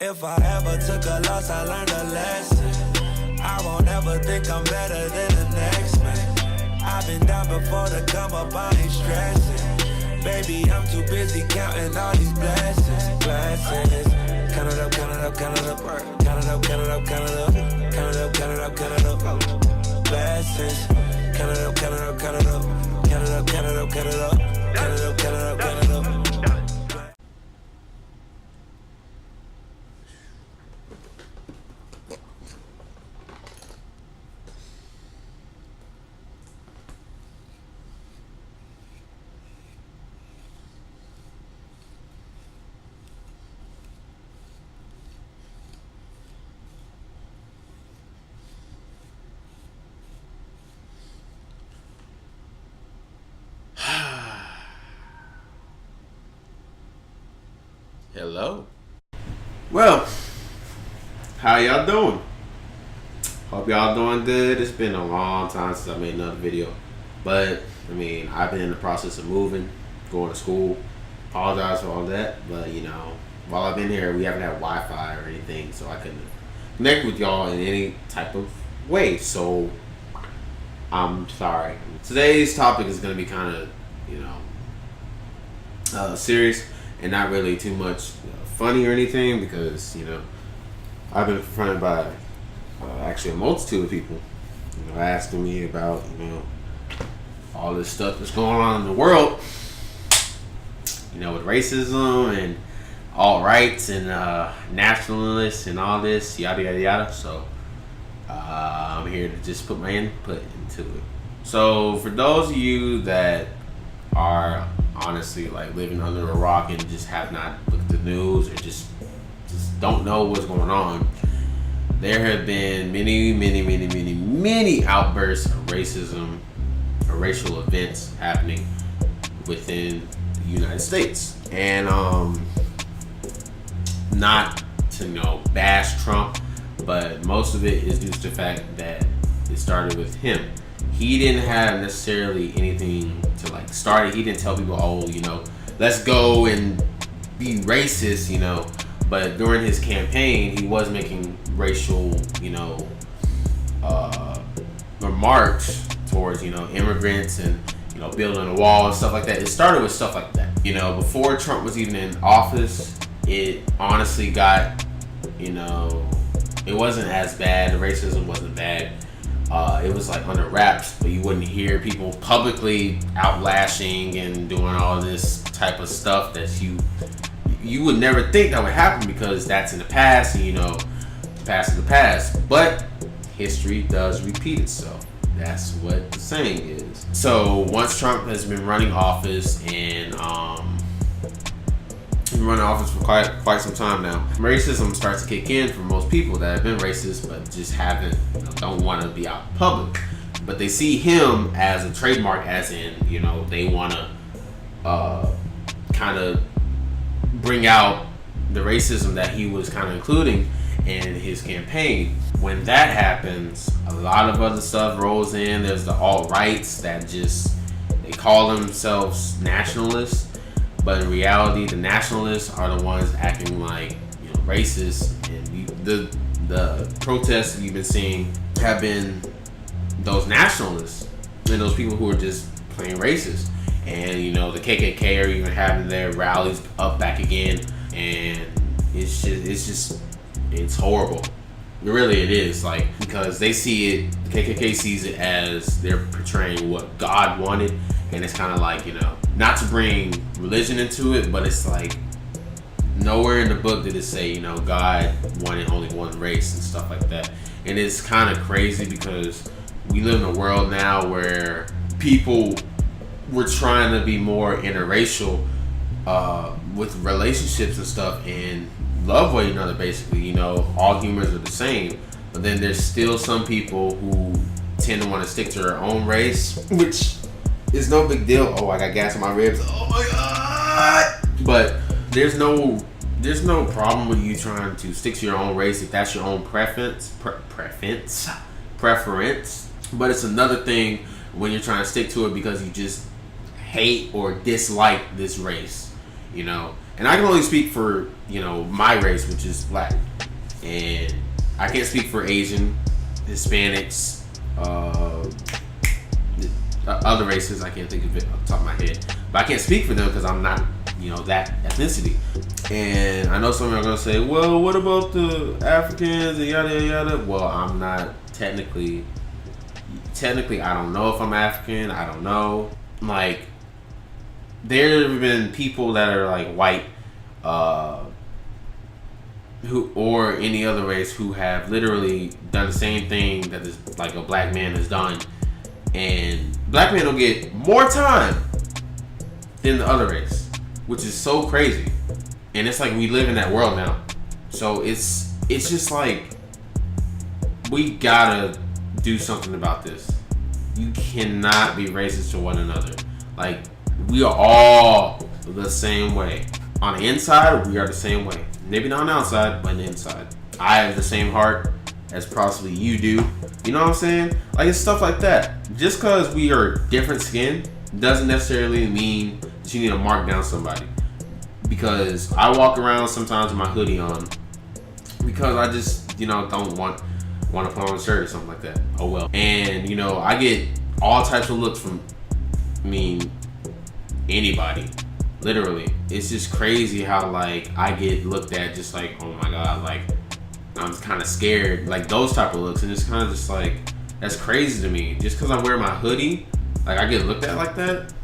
If I ever took a loss, I learned a lesson. I won't ever think I'm better than the next man. I've been down before to come up, I ain't stressing. Baby, I'm too busy counting all these blessings. Count it up, count it up, count it up. Count it up, count it up, count it up. Count it up, count it up, count it up. Blessings. Count it up, count it up, count it up. Count it up, count it up, count it up. Count it up, count it up, count it up. Hello. Well, how y'all doing? Hope y'all doing good. It's been a long time since I made another video. But, I mean, I've been in the process of moving, going to school. Apologize for all that. But, you know, while I've been here, we haven't had Wi-Fi or anything. So I couldn't connect with y'all in any type of way. So, I'm sorry. Today's topic is going to be kind of, you know, serious. And not really too much funny or anything because, you know, I've been confronted by actually a multitude of people, you know, asking me about, you know, all this stuff that's going on in the world, you know, with racism and alt-rights and nationalists and all this, yada, yada, yada. So I'm here to just put my input into it. So for those of you that are honestly like living under a rock and just have not looked at the news or just don't know what's going on, there have been many outbursts of racism or racial events happening within the United States. And not to, you know, bash Trump, but most of it is due to the fact that it started with him. He didn't have necessarily anything to like start it. He didn't tell people, oh, you know, let's go and be racist, you know. But during his campaign, he was making racial, you know, remarks towards, you know, immigrants and, you know, building a wall and stuff like that. It started with stuff like that. You know, before Trump was even in office, it honestly got, you know, it wasn't as bad. The racism wasn't bad. It was like under wraps, but you wouldn't hear people publicly outlashing and doing all this type of stuff that you would never think that would happen because that's in the past, and you know, the past is the past. But history does repeat itself. That's what the saying is. So once Trump has been running office and been running office for quite some time now, racism starts to kick in for most people that have been racist but just haven't, you know, don't want to be out in public. But they see him as a trademark, as in, you know, they want to kind of bring out the racism that he was kind of including in his campaign. When that happens, a lot of other stuff rolls in. There's the alt-rights that just, they call themselves nationalists. But in reality, the nationalists are the ones acting like, you know, racist. And the protests that you've been seeing have been those nationalists and those people who are just plain racist. And, you know, the KKK are even having their rallies up back again. And it's horrible. Really, it is. Like, because they see it, the KKK sees it as they're portraying what God wanted. And it's kind of like, you know, not to bring religion into it, but it's like nowhere in the book did it say, you know, God wanted only one race and stuff like that. And it's kind of crazy because we live in a world now where people were trying to be more interracial with relationships and stuff and love one another, basically. You know, all humans are the same. But then there's still some people who tend to want to stick to their own race, which is no big deal. Oh, I got gas in my ribs. Oh my God. But there's no problem with you trying to stick to your own race if that's your own preference. But it's another thing when you're trying to stick to it because you just hate or dislike this race. You know, And I can only speak for, you know, my race, which is black. And I can't speak for Asian, Hispanics, other races. I can't think of it off the top of my head. But I can't speak for them because I'm not, you know, that ethnicity. And I know some of you are going to say, well, what about the Africans and yada, yada, yada? Well, I'm not technically, I don't know if I'm African. I don't know. Like, there have been people that are like white, who or any other race who have literally done the same thing that this like a black man has done, and black men will get more time than the other race, which is so crazy. And it's like we live in that world now, so it's just like we gotta do something about this. You cannot be racist to one another. Like, we are all the same way. On the inside, we are the same way. Maybe not on the outside, but on the inside. I have the same heart as possibly you do. You know what I'm saying? Like, it's stuff like that. Just because we are different skin doesn't necessarily mean that you need to mark down somebody. Because I walk around sometimes with my hoodie on because I just, you know, don't want to put on a shirt or something like that. Oh well. And, you know, I get all types of looks from, anybody. Literally. It's just crazy how, like, I get looked at just like, oh my god, like, I'm kind of scared. Like, those type of looks. And it's kind of just like, that's crazy to me. Just because I wear my hoodie, like, I get looked at like that.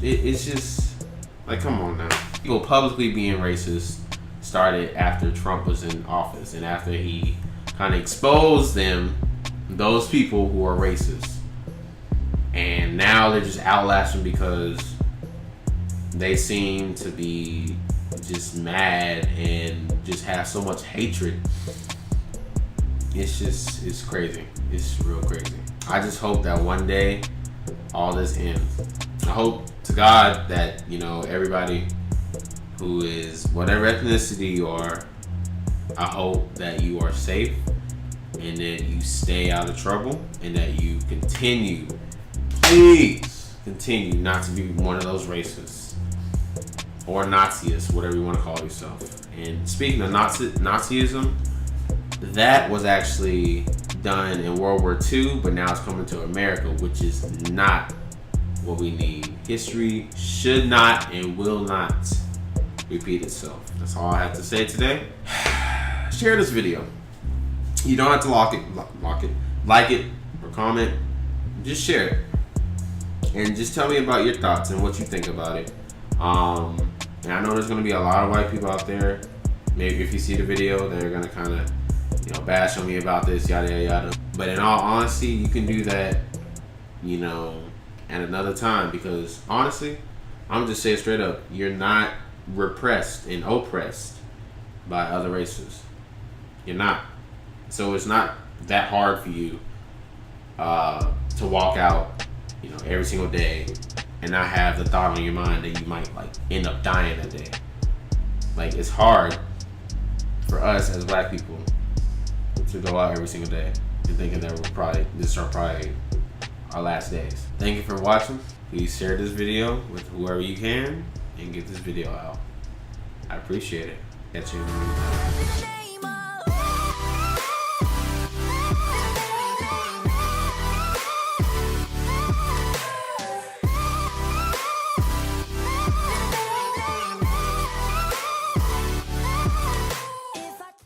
It's just, like, come on now. People publicly being racist started after Trump was in office and after he kind of exposed those people who are racist. And now they're just outlashing because they seem to be just mad and just have so much hatred. It's crazy. It's real crazy. I just hope that one day all this ends. I hope to God that, you know, everybody who is whatever ethnicity you are, I hope that you are safe and that you stay out of trouble and that you please continue not to be one of those racists or Nazis, whatever you want to call yourself. And speaking of Nazism, that was actually done in World War II, but now it's coming to America, which is not what we need. History should not and will not repeat itself. That's all I have to say today. Share this video. You don't have to like it, or comment. Just share it. And just tell me about your thoughts and what you think about it. And I know there's going to be a lot of white people out there. Maybe if you see the video, they're going to kind of, you know, bash on me about this, yada, yada, yada. But in all honesty, you can do that, you know, at another time. Because honestly, I'm just saying straight up, you're not repressed and oppressed by other races. You're not. So it's not that hard for you to walk out, you know, every single day and not have the thought on your mind that you might, like, end up dying that day. Like, it's hard for us as black people to go out every single day and thinking that this are probably our last days. Thank you for watching. Please share this video with whoever you can and get this video out. I appreciate it. Catch you in the next video.